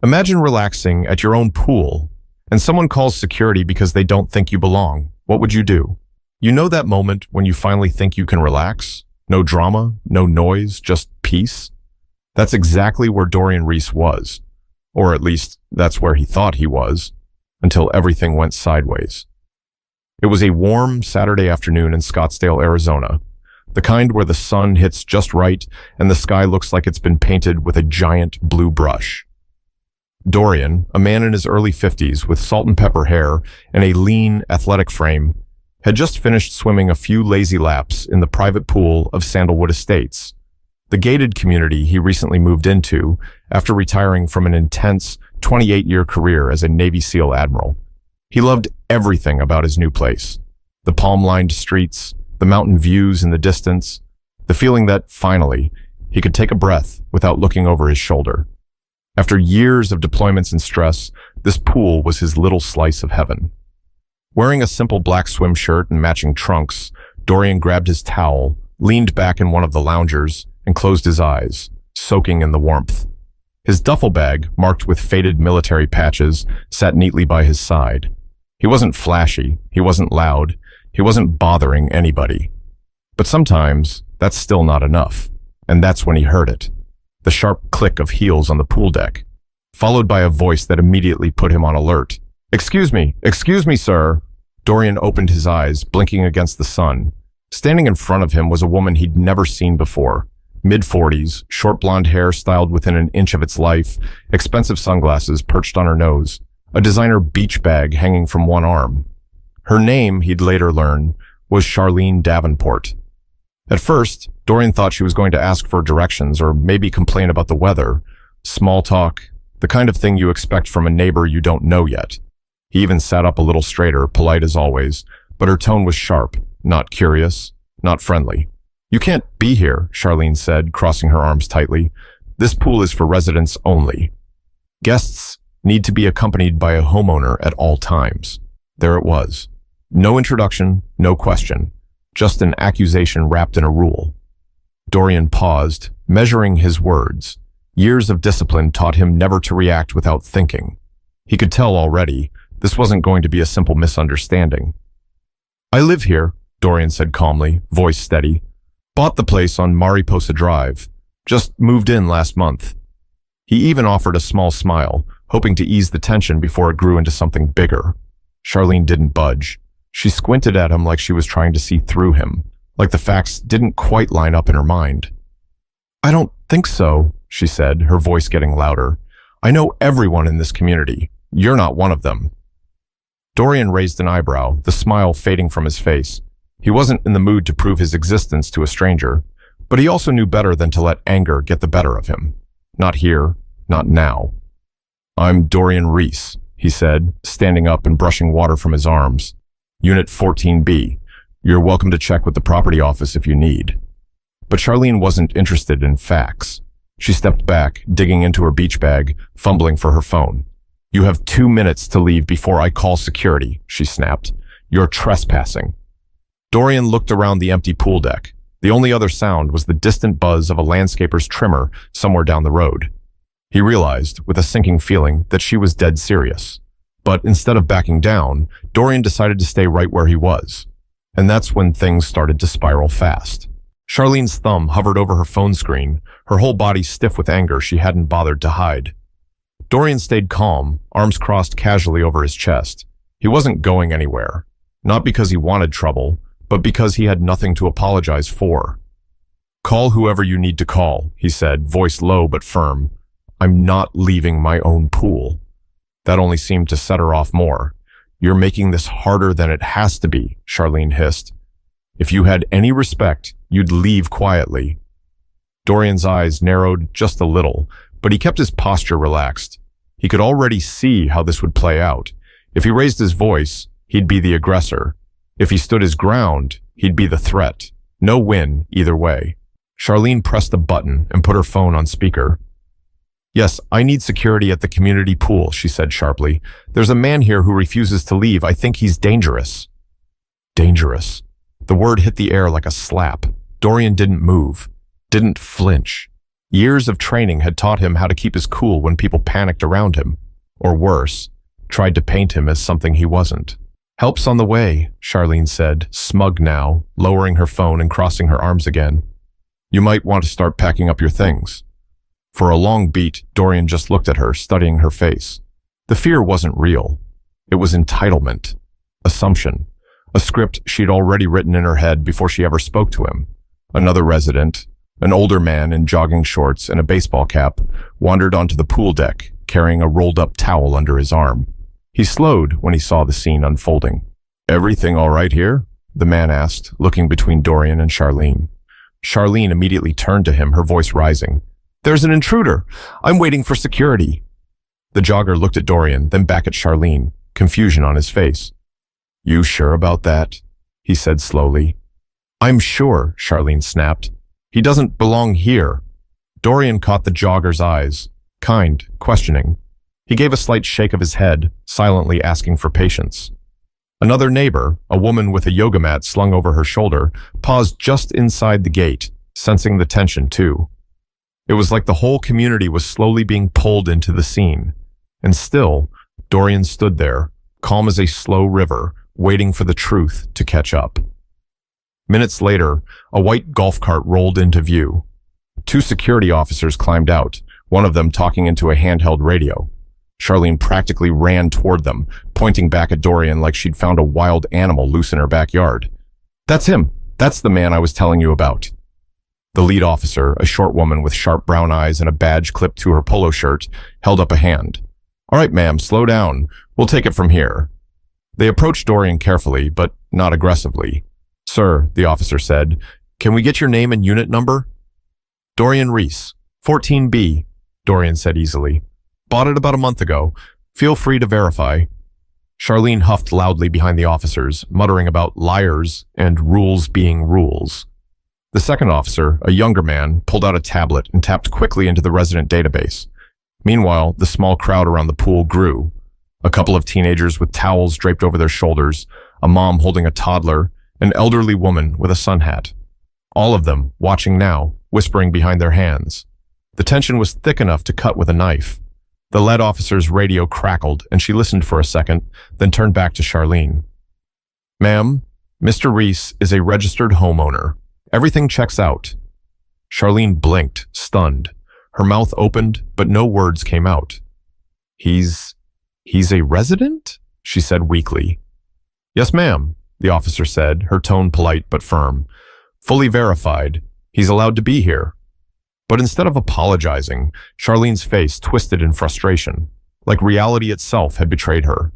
Imagine relaxing at your own pool, and someone calls security because they don't think you belong. What would you do? You know that moment when you finally think you can relax? No drama, no noise, just peace? That's exactly where Dorian Reese was. Or at least, that's where he thought he was, until everything went sideways. It was a warm Saturday afternoon in Scottsdale, Arizona, the kind where the sun hits just right and the sky looks like it's been painted with a giant blue brush. Dorian, a man in his early 50s with salt and pepper hair and a lean, athletic frame, had just finished swimming a few lazy laps in the private pool of Sandalwood Estates, the gated community he recently moved into after retiring from an intense 28-year career as a Navy SEAL Admiral. He loved everything about his new place. The palm-lined streets, the mountain views in the distance, the feeling that, finally, he could take a breath without looking over his shoulder. After years of deployments and stress, this pool was his little slice of heaven. Wearing a simple black swim shirt and matching trunks, Dorian grabbed his towel, leaned back in one of the loungers, and closed his eyes, soaking in the warmth. His duffel bag, marked with faded military patches, sat neatly by his side. He wasn't flashy, he wasn't loud, he wasn't bothering anybody. But sometimes, that's still not enough, and that's when he heard it. The sharp click of heels on the pool deck, followed by a voice that immediately put him on alert. Excuse me, sir." Dorian opened his eyes, blinking against the sun. Standing in front of him was a woman he'd never seen before. Mid-40s, short blonde hair styled within an inch of its life, expensive sunglasses perched on her nose, a designer beach bag hanging from one arm. Her name, he'd later learn, was Charlene Davenport. At first, Dorian thought she was going to ask for directions or maybe complain about the weather. Small talk, the kind of thing you expect from a neighbor you don't know yet. He even sat up a little straighter, polite as always, but her tone was sharp, not curious, not friendly. "You can't be here," Charlene said, crossing her arms tightly. "This pool is for residents only. Guests need to be accompanied by a homeowner at all times." There it was. No introduction, no question. Just an accusation wrapped in a rule. Dorian paused, measuring his words. Years of discipline taught him never to react without thinking. He could tell already, this wasn't going to be a simple misunderstanding. "I live here," Dorian said calmly, voice steady. "Bought the place on Mariposa Drive. Just moved in last month." He even offered a small smile, hoping to ease the tension before it grew into something bigger. Charlene didn't budge. She squinted at him like she was trying to see through him, like the facts didn't quite line up in her mind. "I don't think so," she said, her voice getting louder. "I know everyone in this community. You're not one of them." Dorian raised an eyebrow, the smile fading from his face. He wasn't in the mood to prove his existence to a stranger, but he also knew better than to let anger get the better of him. Not here, not now. "I'm Dorian Reese," he said, standing up and brushing water from his arms. "Unit 14B. You're welcome to check with the property office if you need." But Charlene wasn't interested in facts. She stepped back, digging into her beach bag, fumbling for her phone. "You have 2 minutes to leave before I call security," she snapped. "You're trespassing." Dorian looked around the empty pool deck. The only other sound was the distant buzz of a landscaper's trimmer somewhere down the road. He realized, with a sinking feeling, that she was dead serious. But instead of backing down, Dorian decided to stay right where he was. And that's when things started to spiral fast. Charlene's thumb hovered over her phone screen, her whole body stiff with anger she hadn't bothered to hide. Dorian stayed calm, arms crossed casually over his chest. He wasn't going anywhere. Not because he wanted trouble, but because he had nothing to apologize for. "Call whoever you need to call," he said, voice low but firm. "I'm not leaving my own pool." That only seemed to set her off more. "You're making this harder than it has to be," Charlene hissed. "If you had any respect, you'd leave quietly." Dorian's eyes narrowed just a little, but he kept his posture relaxed. He could already see how this would play out. If he raised his voice, he'd be the aggressor. If he stood his ground, he'd be the threat. No win either way. Charlene pressed a button and put her phone on speaker. "Yes, I need security at the community pool," she said sharply. "There's a man here who refuses to leave. I think he's dangerous." Dangerous. The word hit the air like a slap. Dorian didn't move, didn't flinch. Years of training had taught him how to keep his cool when people panicked around him, or worse, tried to paint him as something he wasn't. "Help's on the way," Charlene said, smug now, lowering her phone and crossing her arms again. "You might want to start packing up your things." For a long beat, Dorian just looked at her, studying her face. The fear wasn't real. It was entitlement, assumption, a script she'd already written in her head before she ever spoke to him. Another resident, an older man in jogging shorts and a baseball cap, wandered onto the pool deck, carrying a rolled-up towel under his arm. He slowed when he saw the scene unfolding. "Everything all right here?" the man asked, looking between Dorian and Charlene. Charlene immediately turned to him, her voice rising. "There's an intruder! I'm waiting for security!" The jogger looked at Dorian, then back at Charlene, confusion on his face. "You sure about that?" he said slowly. "I'm sure," Charlene snapped. "He doesn't belong here." Dorian caught the jogger's eyes, kind, questioning. He gave a slight shake of his head, silently asking for patience. Another neighbor, a woman with a yoga mat slung over her shoulder, paused just inside the gate, sensing the tension too. It was like the whole community was slowly being pulled into the scene. And still, Dorian stood there, calm as a slow river, waiting for the truth to catch up. Minutes later, a white golf cart rolled into view. Two security officers climbed out, one of them talking into a handheld radio. Charlene practically ran toward them, pointing back at Dorian like she'd found a wild animal loose in her backyard. "That's him! That's the man I was telling you about." The lead officer, a short woman with sharp brown eyes and a badge clipped to her polo shirt, held up a hand. "All right, ma'am, slow down. We'll take it from here." They approached Dorian carefully, but not aggressively. "Sir," the officer said, "can we get your name and unit number?" "Dorian Reese, 14B, Dorian said easily. "Bought it about a month ago. Feel free to verify." Charlene huffed loudly behind the officers, muttering about liars and rules being rules. The second officer, a younger man, pulled out a tablet and tapped quickly into the resident database. Meanwhile, the small crowd around the pool grew. A couple of teenagers with towels draped over their shoulders, a mom holding a toddler, an elderly woman with a sun hat. All of them, watching now, whispering behind their hands. The tension was thick enough to cut with a knife. The lead officer's radio crackled, and she listened for a second, then turned back to Charlene. "Ma'am, Mr. Reese is a registered homeowner. Everything checks out." Charlene blinked, stunned. Her mouth opened, but no words came out. He's a resident?" she said weakly. "Yes, ma'am," the officer said, her tone polite but firm. "Fully verified. He's allowed to be here." But instead of apologizing, Charlene's face twisted in frustration, like reality itself had betrayed her.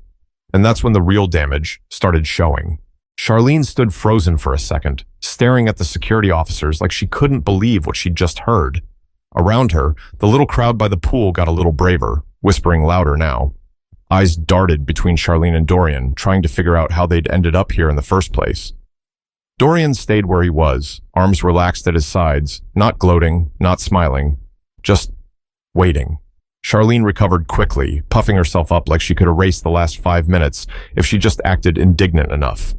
And that's when the real damage started showing. Charlene stood frozen for a second, staring at the security officers like she couldn't believe what she'd just heard. Around her, the little crowd by the pool got a little braver, whispering louder now. Eyes darted between Charlene and Dorian, trying to figure out how they'd ended up here in the first place. Dorian stayed where he was, arms relaxed at his sides, not gloating, not smiling, just waiting. Charlene recovered quickly, puffing herself up like she could erase the last 5 minutes if she just acted indignant enough.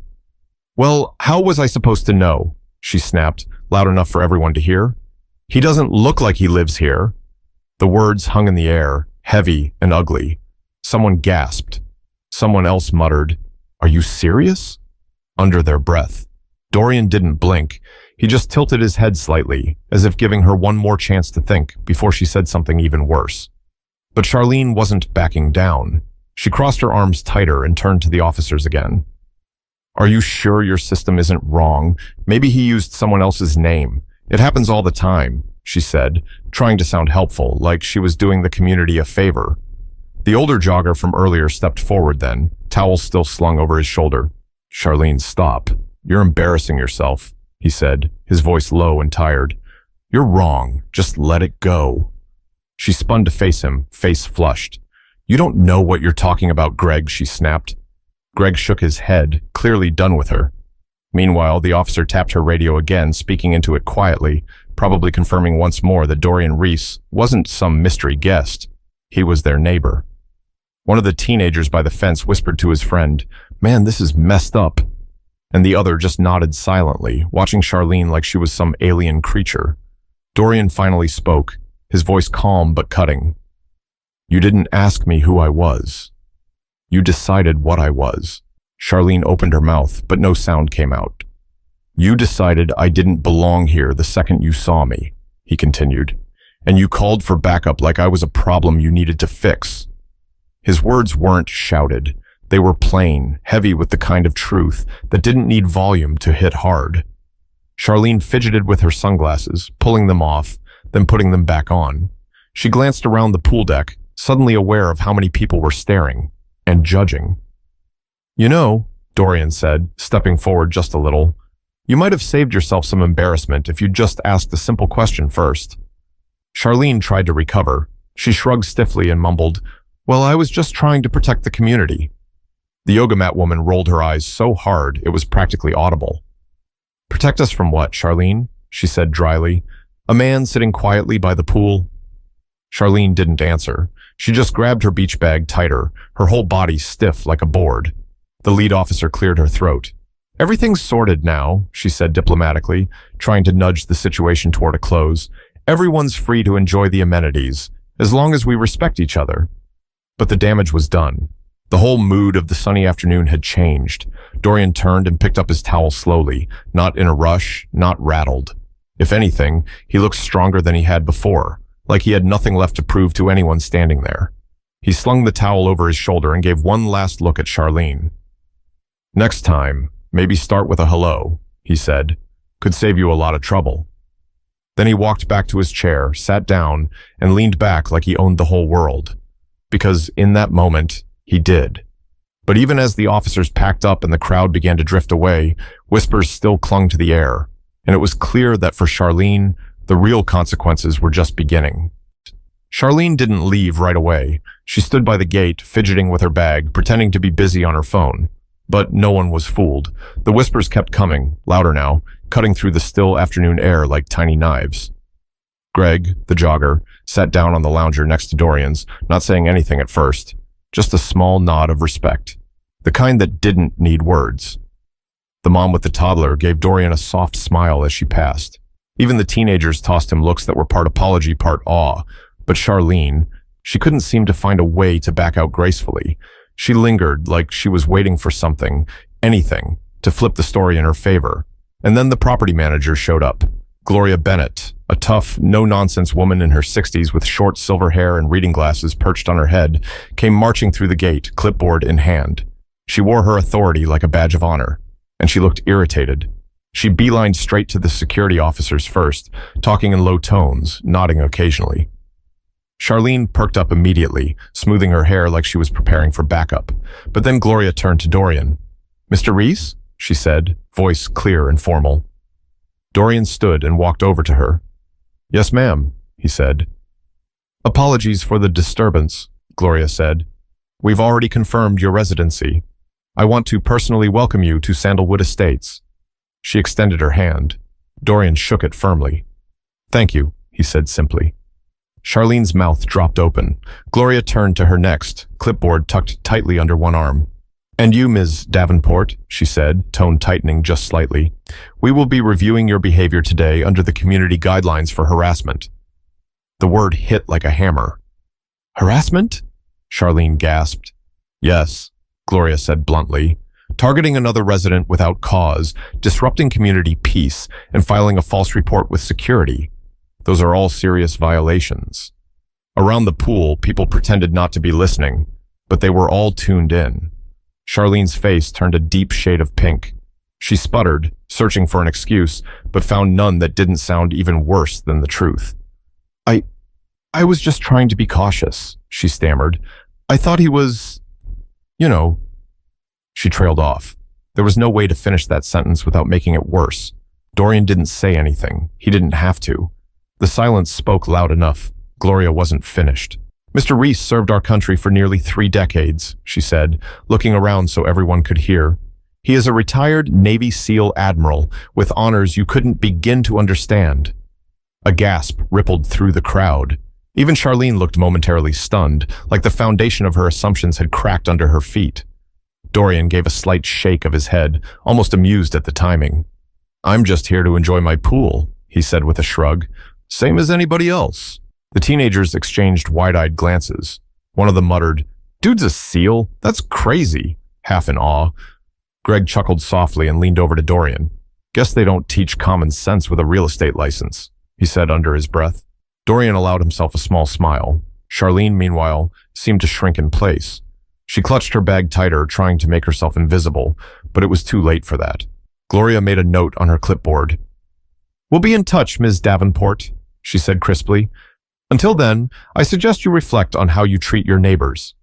"Well, how was I supposed to know?" she snapped, loud enough for everyone to hear. "He doesn't look like he lives here." The words hung in the air, heavy and ugly. Someone gasped. Someone else muttered, "Are you serious?" under their breath. Dorian didn't blink. He just tilted his head slightly, as if giving her one more chance to think before she said something even worse. But Charlene wasn't backing down. She crossed her arms tighter and turned to the officers again. "Are you sure your system isn't wrong? Maybe he used someone else's name. It happens all the time," she said, trying to sound helpful, like she was doing the community a favor. The older jogger from earlier stepped forward then, towel still slung over his shoulder. "Charlene, stop. You're embarrassing yourself," he said, his voice low and tired. "You're wrong. Just let it go." She spun to face him, face flushed. "You don't know what you're talking about, Greg," she snapped. Greg shook his head, clearly done with her. Meanwhile, the officer tapped her radio again, speaking into it quietly, probably confirming once more that Dorian Reese wasn't some mystery guest. He was their neighbor. One of the teenagers by the fence whispered to his friend, "Man, this is messed up." And the other just nodded silently, watching Charlene like she was some alien creature. Dorian finally spoke, his voice calm but cutting. You didn't ask me who I was. You decided what I was. Charlene opened her mouth, but no sound came out. You decided I didn't belong here the second you saw me, he continued, and you called for backup like I was a problem you needed to fix. His words weren't shouted. They were plain, heavy with the kind of truth that didn't need volume to hit hard. Charlene fidgeted with her sunglasses, pulling them off, then putting them back on. She glanced around the pool deck, suddenly aware of how many people were staring and judging. You know, Dorian said, stepping forward just a little, you might have saved yourself some embarrassment if you'd just asked a simple question first. Charlene tried to recover. She shrugged stiffly and mumbled, Well, I was just trying to protect the community. The yoga mat woman rolled her eyes so hard it was practically audible. Protect us from what, Charlene? She said dryly. A man sitting quietly by the pool. Charlene didn't answer. She just grabbed her beach bag tighter, her whole body stiff like a board. The lead officer cleared her throat. Everything's sorted now, she said diplomatically, trying to nudge the situation toward a close. Everyone's free to enjoy the amenities, as long as we respect each other. But the damage was done. The whole mood of the sunny afternoon had changed. Dorian turned and picked up his towel slowly, not in a rush, not rattled. If anything, he looked stronger than he had before, like he had nothing left to prove to anyone standing there. He slung the towel over his shoulder and gave one last look at Charlene. Next time, maybe start with a hello, he said. Could save you a lot of trouble. Then he walked back to his chair, sat down, and leaned back like he owned the whole world. Because in that moment, he did. But even as the officers packed up and the crowd began to drift away, whispers still clung to the air, and it was clear that for Charlene, the real consequences were just beginning. Charlene didn't leave right away. She stood by the gate, fidgeting with her bag, pretending to be busy on her phone. But no one was fooled. The whispers kept coming, louder now, cutting through the still afternoon air like tiny knives. Greg, the jogger, sat down on the lounger next to Dorian's, not saying anything at first. Just a small nod of respect. The kind that didn't need words. The mom with the toddler gave Dorian a soft smile as she passed. Even the teenagers tossed him looks that were part apology, part awe. But Charlene, she couldn't seem to find a way to back out gracefully. She lingered like she was waiting for something, anything, to flip the story in her favor. And then the property manager showed up. Gloria Bennett, a tough, no-nonsense woman in her 60s with short silver hair and reading glasses perched on her head, came marching through the gate, clipboard in hand. She wore her authority like a badge of honor, and she looked irritated. She beelined straight to the security officers first, talking in low tones, nodding occasionally. Charlene perked up immediately, smoothing her hair like she was preparing for backup. But then Gloria turned to Dorian. "Mr. Reese?" she said, voice clear and formal. Dorian stood and walked over to her. "Yes, ma'am," he said. "Apologies for the disturbance," Gloria said. "We've already confirmed your residency. I want to personally welcome you to Sandalwood Estates." She extended her hand. Dorian shook it firmly. "Thank you," he said simply. Charlene's mouth dropped open. Gloria turned to her next, clipboard tucked tightly under one arm. "And you, Ms. Davenport," she said, tone tightening just slightly. "We will be reviewing your behavior today under the community guidelines for harassment." The word hit like a hammer. "Harassment?" Charlene gasped. "Yes," Gloria said bluntly. "Targeting another resident without cause, disrupting community peace, and filing a false report with security. Those are all serious violations." Around the pool, people pretended not to be listening, but they were all tuned in. Charlene's face turned a deep shade of pink. She sputtered, searching for an excuse, but found none that didn't sound even worse than the truth. I was just trying to be cautious," she stammered. "I thought he was, you know." She trailed off. There was no way to finish that sentence without making it worse. Dorian didn't say anything. He didn't have to. The silence spoke loud enough. Gloria wasn't finished. "Mr. Reese served our country for nearly 3 decades, she said, looking around so everyone could hear. "He is a retired Navy SEAL Admiral with honors you couldn't begin to understand." A gasp rippled through the crowd. Even Charlene looked momentarily stunned, like the foundation of her assumptions had cracked under her feet. Dorian gave a slight shake of his head, almost amused at the timing. "I'm just here to enjoy my pool," he said with a shrug. "Same as anybody else." The teenagers exchanged wide-eyed glances. One of them muttered, "Dude's a SEAL? That's crazy," half in awe. Greg chuckled softly and leaned over to Dorian. "Guess they don't teach common sense with a real estate license," he said under his breath. Dorian allowed himself a small smile. Charlene, meanwhile, seemed to shrink in place. She clutched her bag tighter, trying to make herself invisible, but it was too late for that. Gloria made a note on her clipboard. "We'll be in touch, Ms. Davenport," she said crisply. "Until then, I suggest you reflect on how you treat your neighbors."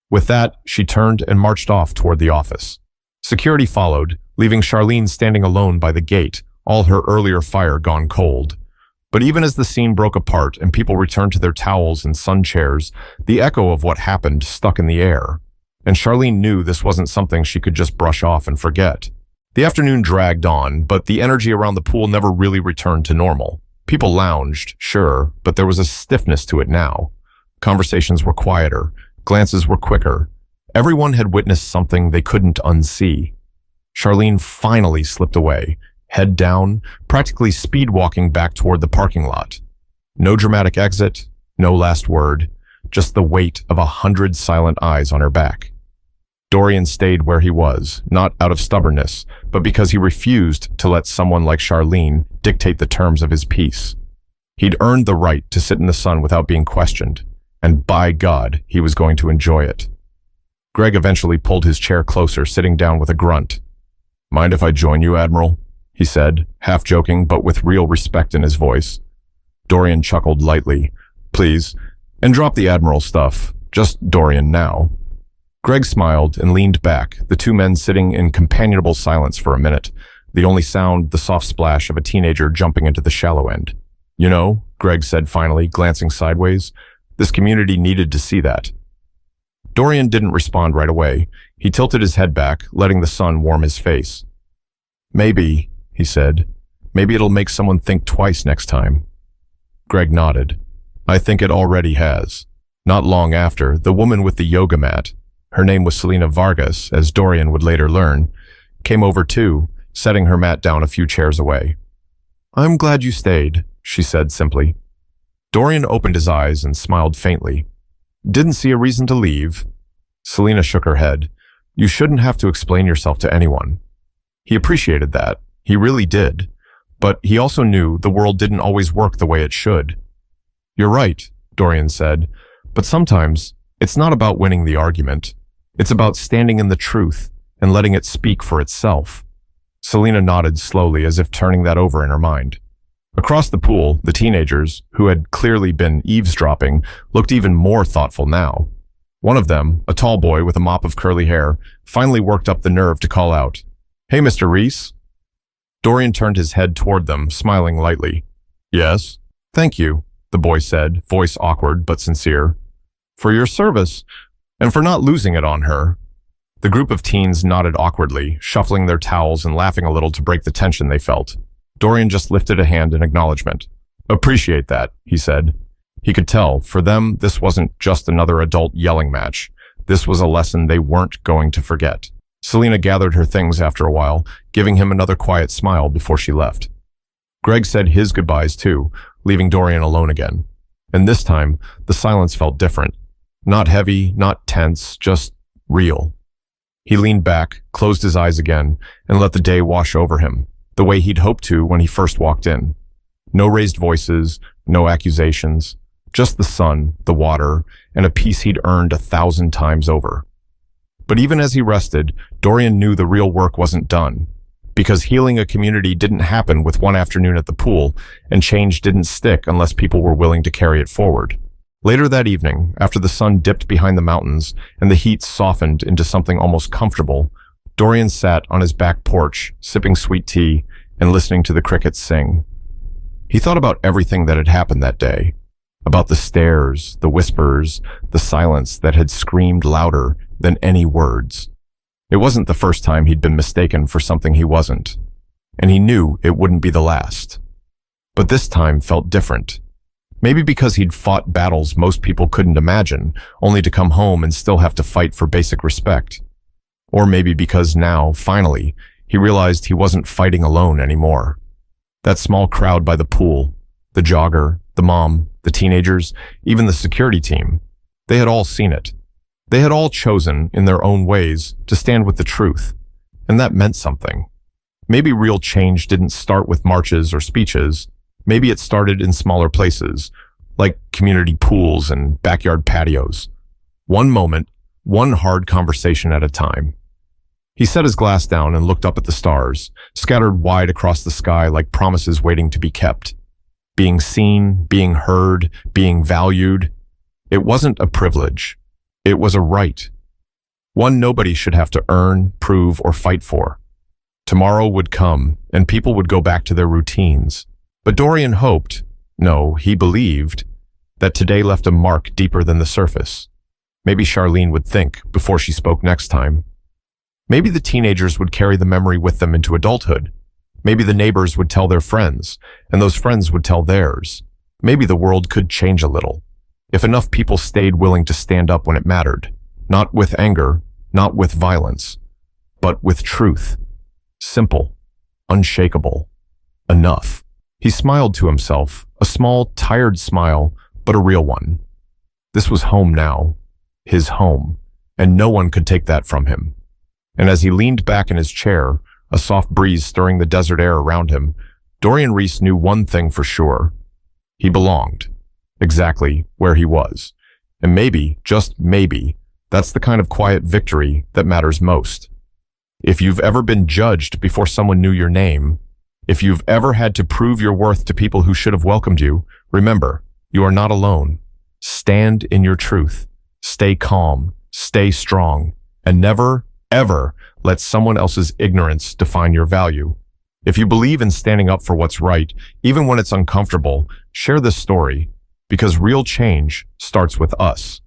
With that, she turned and marched off toward the office. Security followed, leaving Charlene standing alone by the gate, all her earlier fire gone cold. But even as the scene broke apart and people returned to their towels and sun chairs, the echo of what happened stuck in the air. And Charlene knew this wasn't something she could just brush off and forget. The afternoon dragged on, but the energy around the pool never really returned to normal. People lounged, sure, but there was a stiffness to it now. Conversations were quieter, glances were quicker. Everyone had witnessed something they couldn't unsee. Charlene finally slipped away, head down, practically speed-walking back toward the parking lot. No dramatic exit, no last word, just the weight of 100 silent eyes on her back. Dorian stayed where he was, not out of stubbornness, but because he refused to let someone like Charlene dictate the terms of his peace. He'd earned the right to sit in the sun without being questioned, and by God, he was going to enjoy it. Greg eventually pulled his chair closer, sitting down with a grunt. "Mind if I join you, Admiral?" he said, half joking but with real respect in his voice. Dorian chuckled lightly. "Please, and drop the Admiral stuff. Just Dorian now." Greg smiled and leaned back, the two men sitting in companionable silence for a minute, the only sound the soft splash of a teenager jumping into the shallow end. "You know," Greg said finally, glancing sideways, "this community needed to see that." Dorian didn't respond right away. He tilted his head back, letting the sun warm his face. "Maybe," he said, "maybe it'll make someone think twice next time." Greg nodded. "I think it already has." Not long after, the woman with the yoga mat, her name was Selena Vargas, as Dorian would later learn, came over too, setting her mat down a few chairs away. "I'm glad you stayed," she said simply. Dorian opened his eyes and smiled faintly. "Didn't see a reason to leave." Selena shook her head. "You shouldn't have to explain yourself to anyone." He appreciated that. He really did. But he also knew the world didn't always work the way it should. "You're right," Dorian said, "but sometimes it's not about winning the argument. It's about standing in the truth and letting it speak for itself." Selena nodded slowly, as if turning that over in her mind. Across the pool, the teenagers, who had clearly been eavesdropping, looked even more thoughtful now. One of them, a tall boy with a mop of curly hair, finally worked up the nerve to call out, "Hey, Mr. Reese." Dorian turned his head toward them, smiling lightly. "Yes?" "Thank you," the boy said, voice awkward but sincere. "For your service, and for not losing it on her." The group of teens nodded awkwardly, shuffling their towels and laughing a little to break the tension they felt. Dorian just lifted a hand in acknowledgement. "Appreciate that," he said. He could tell, for them, this wasn't just another adult yelling match. This was a lesson they weren't going to forget. Selena gathered her things after a while, giving him another quiet smile before she left. Greg said his goodbyes too, leaving Dorian alone again. And this time, the silence felt different. Not heavy, not tense, just real. He leaned back, closed his eyes again, and let the day wash over him, the way he'd hoped to when he first walked in. No raised voices, no accusations, just the sun, the water, and a peace he'd earned 1,000 times over. But even as he rested, Dorian knew the real work wasn't done, because healing a community didn't happen with one afternoon at the pool, and change didn't stick unless people were willing to carry it forward. Later that evening, after the sun dipped behind the mountains and the heat softened into something almost comfortable, Dorian sat on his back porch, sipping sweet tea and listening to the crickets sing. He thought about everything that had happened that day, about the stares, the whispers, the silence that had screamed louder than any words. It wasn't the first time he'd been mistaken for something he wasn't, and he knew it wouldn't be the last. But this time felt different. Maybe because he'd fought battles most people couldn't imagine, only to come home and still have to fight for basic respect. Or maybe because now, finally, he realized he wasn't fighting alone anymore. That small crowd by the pool, the jogger, the mom, the teenagers, even the security team. They had all seen it. They had all chosen, in their own ways, to stand with the truth. And that meant something. Maybe real change didn't start with marches or speeches. Maybe it started in smaller places, like community pools and backyard patios. One moment, one hard conversation at a time. He set his glass down and looked up at the stars, scattered wide across the sky like promises waiting to be kept. Being seen, being heard, being valued. It wasn't a privilege. It was a right. One nobody should have to earn, prove, or fight for. Tomorrow would come, and people would go back to their routines. But Dorian hoped, no, he believed, that today left a mark deeper than the surface. Maybe Charlene would think before she spoke next time. Maybe the teenagers would carry the memory with them into adulthood. Maybe the neighbors would tell their friends, and those friends would tell theirs. Maybe the world could change a little, if enough people stayed willing to stand up when it mattered. Not with anger, not with violence, but with truth. Simple, unshakable, enough. He smiled to himself, a small, tired smile, but a real one. This was home now, his home, and no one could take that from him. And as he leaned back in his chair, a soft breeze stirring the desert air around him, Dorian Reese knew one thing for sure. He belonged, exactly where he was. And maybe, just maybe, that's the kind of quiet victory that matters most. If you've ever been judged before someone knew your name, if you've ever had to prove your worth to people who should have welcomed you, remember, you are not alone. Stand in your truth. Stay calm. Stay strong. And never, ever let someone else's ignorance define your value. If you believe in standing up for what's right, even when it's uncomfortable, share this story, because real change starts with us.